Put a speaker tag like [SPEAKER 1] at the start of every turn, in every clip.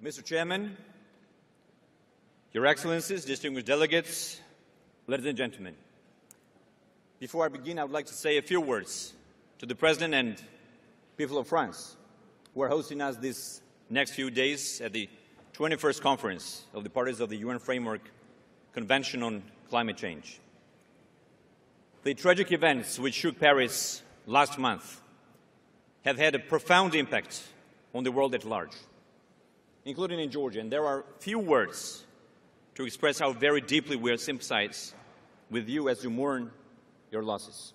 [SPEAKER 1] Mr. Chairman, Your Excellencies, distinguished delegates, ladies and gentlemen. Before I begin, I would like to say a few words to the President and people of France who are hosting us these next few days at the 21st Conference of the Parties of the UN Framework Convention on Climate Change. The tragic events which shook Paris last month have had a profound impact on the world at large, including in Georgia, and there are few words to express how very deeply we sympathize with you as you mourn your losses.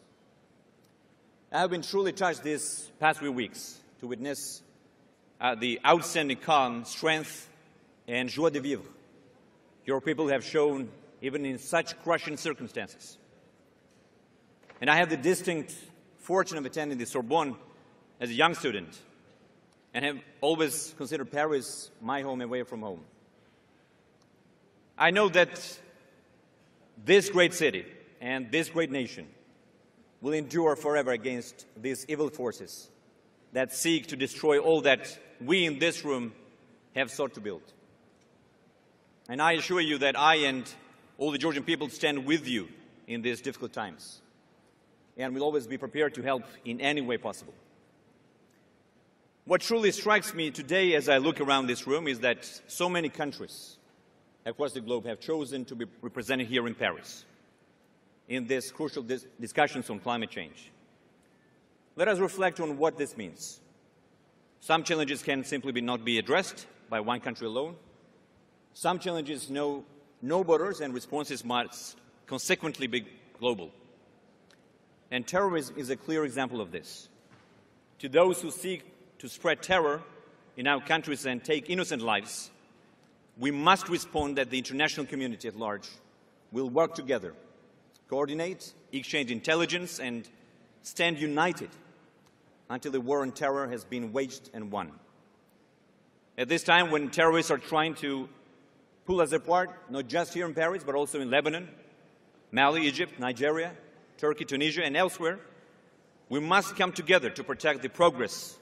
[SPEAKER 1] I have been truly touched these past few weeks to witness the outstanding calm, strength, and joie de vivre your people have shown even in such crushing circumstances. And I have the distinct fortune of attending the Sorbonne as a young student and have always considered Paris my home away from home. I know that this great city and this great nation will endure forever against these evil forces that seek to destroy all that we in this room have sought to build. And I assure you that I and all the Georgian people stand with you in these difficult times and will always be prepared to help in any way possible. What truly strikes me today as I look around this room is that so many countries across the globe have chosen to be represented here in Paris in these crucial discussions on climate change. Let us reflect on what this means. Some challenges can simply not be addressed by one country alone. Some challenges know no borders and responses must consequently be global. And terrorism is a clear example of this. To those who seek to spread terror in our countries and take innocent lives, we must respond that the international community at large will work together, coordinate, exchange intelligence, and stand united until the war on terror has been waged and won. At this time, when terrorists are trying to pull us apart, not just here in Paris, but also in Lebanon, Mali, Egypt, Nigeria, Turkey, Tunisia, and elsewhere, we must come together to protect the progress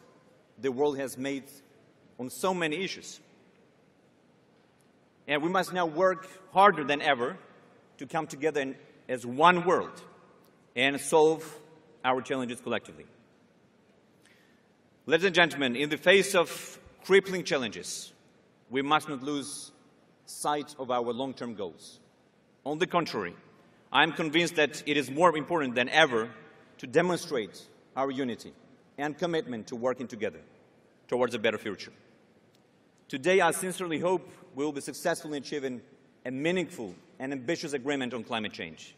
[SPEAKER 1] the world has made on so many issues. And we must now work harder than ever to come together as one world and solve our challenges collectively. Ladies and gentlemen, in the face of crippling challenges, we must not lose sight of our long-term goals. On the contrary, I am convinced that it is more important than ever to demonstrate our unity and commitment to working together towards a better future. Today, I sincerely hope we will be successful in achieving a meaningful and ambitious agreement on climate change.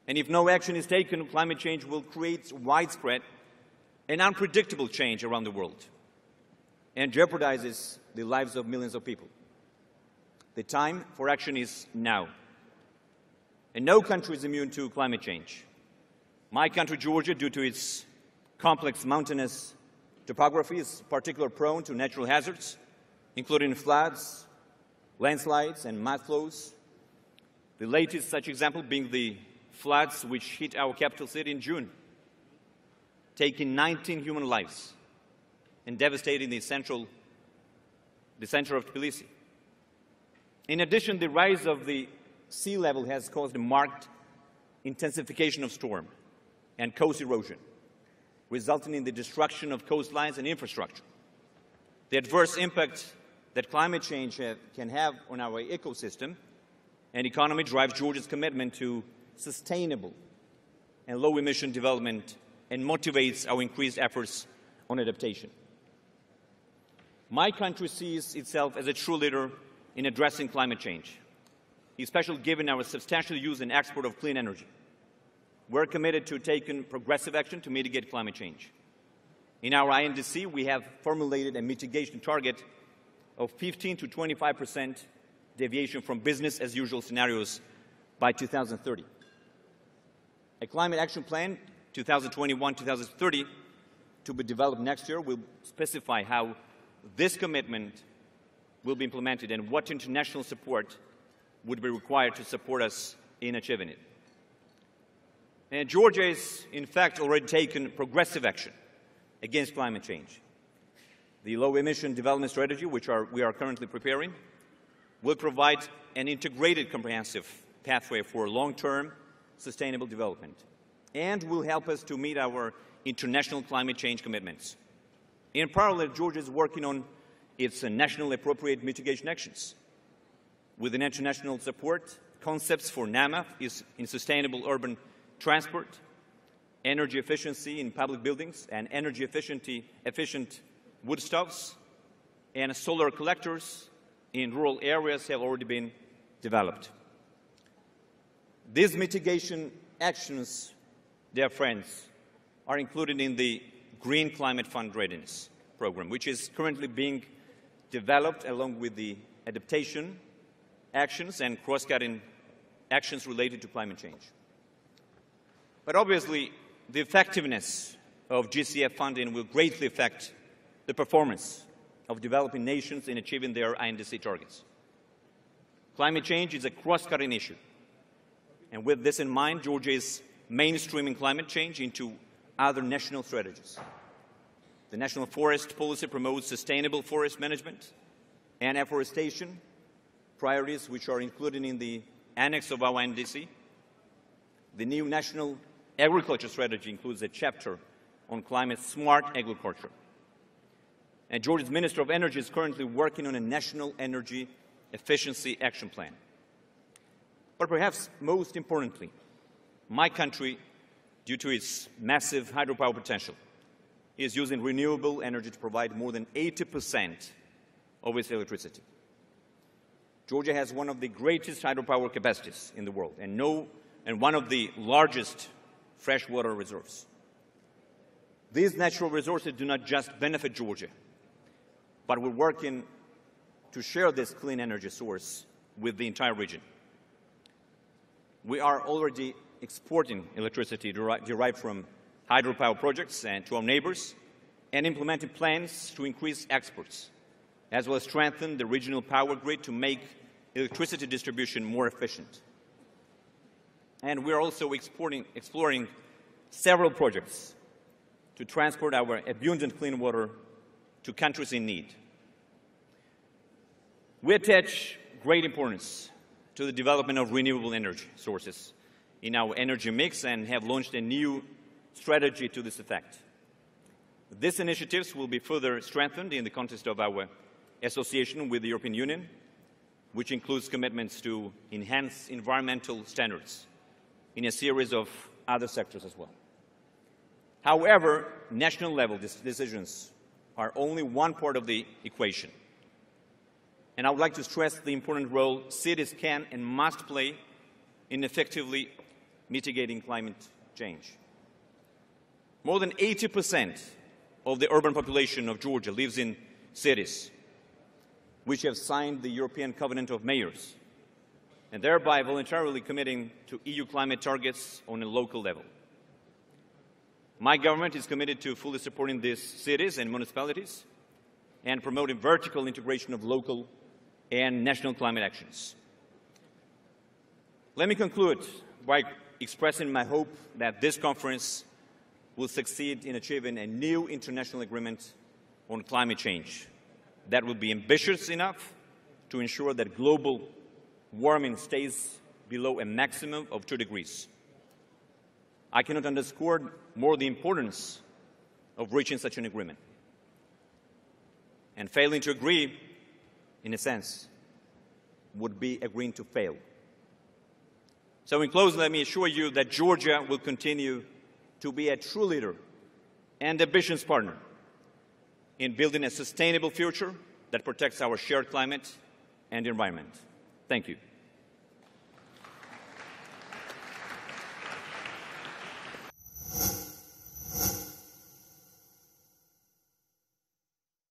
[SPEAKER 1] And if no action is taken, climate change will create widespread and unpredictable change around the world and jeopardizes the lives of millions of people. The time for action is now. And no country is immune to climate change. My country, Georgia, due to its complex mountainous topography, is particularly prone to natural hazards, including floods, landslides, and mud flows. The latest such example being the floods which hit our capital city in June, taking 19 human lives and devastating the center of Tbilisi. In addition, the rise of the sea level has caused a marked intensification of storm and coast erosion, resulting in the destruction of coastlines and infrastructure. The adverse impact that climate change can have on our ecosystem and economy drives Georgia's commitment to sustainable and low-emission development and motivates our increased efforts on adaptation. My country sees itself as a true leader in addressing climate change, especially given our substantial use and export of clean energy. We're committed to taking progressive action to mitigate climate change. In our INDC, we have formulated a mitigation target of 15 to 25% deviation from business-as-usual scenarios by 2030. A climate action plan, 2021-2030, to be developed next year will specify how this commitment will be implemented and what international support would be required to support us in achieving it. And Georgia is, in fact, already taken progressive action against climate change. The low-emission development strategy, which we are currently preparing, will provide an integrated, comprehensive pathway for long-term sustainable development and will help us to meet our international climate change commitments. In parallel, Georgia is working on its national appropriate mitigation actions. With an international support, concepts for NAMA in sustainable urban transport, energy efficiency in public buildings, and energy efficient wood stoves, and solar collectors in rural areas have already been developed. These mitigation actions, dear friends, are included in the Green Climate Fund Readiness Program, which is currently being developed along with the adaptation actions and cross-cutting actions related to climate change. But obviously, the effectiveness of GCF funding will greatly affect the performance of developing nations in achieving their INDC targets. Climate change is a cross-cutting issue. And with this in mind, Georgia is mainstreaming climate change into other national strategies. The National Forest Policy promotes sustainable forest management and afforestation priorities, which are included in the annex of our INDC. The new National Agriculture Strategy includes a chapter on climate-smart agriculture. And Georgia's Minister of Energy is currently working on a National Energy Efficiency Action Plan. But perhaps most importantly, my country, due to its massive hydropower potential, is using renewable energy to provide more than 80% of its electricity. Georgia has one of the greatest hydropower capacities in the world and one of the largest freshwater reserves. These natural resources do not just benefit Georgia, but we're working to share this clean energy source with the entire region. We are already exporting electricity derived from hydropower projects and to our neighbors and implementing plans to increase exports, as well as strengthen the regional power grid to make electricity distribution more efficient. And we are also exploring several projects to transport our abundant clean water to countries in need. We attach great importance to the development of renewable energy sources in our energy mix and have launched a new strategy to this effect. These initiatives will be further strengthened in the context of our association with the European Union, which includes commitments to enhance environmental standards in a series of other sectors as well. However, national level decisions are only one part of the equation. And I would like to stress the important role cities can and must play in effectively mitigating climate change. More than 80% of the urban population of Georgia lives in cities, which have signed the European Covenant of Mayors, and thereby voluntarily committing to EU climate targets on a local level. My government is committed to fully supporting these cities and municipalities and promoting vertical integration of local and national climate actions. Let me conclude by expressing my hope that this conference will succeed in achieving a new international agreement on climate change that will be ambitious enough to ensure that global warming stays below a maximum of 2 degrees. I cannot underscore more the importance of reaching such an agreement. And failing to agree, in a sense, would be agreeing to fail. So in closing, let me assure you that Georgia will continue to be a true leader and ambitious partner in building a sustainable future that protects our shared climate and environment. Thank you.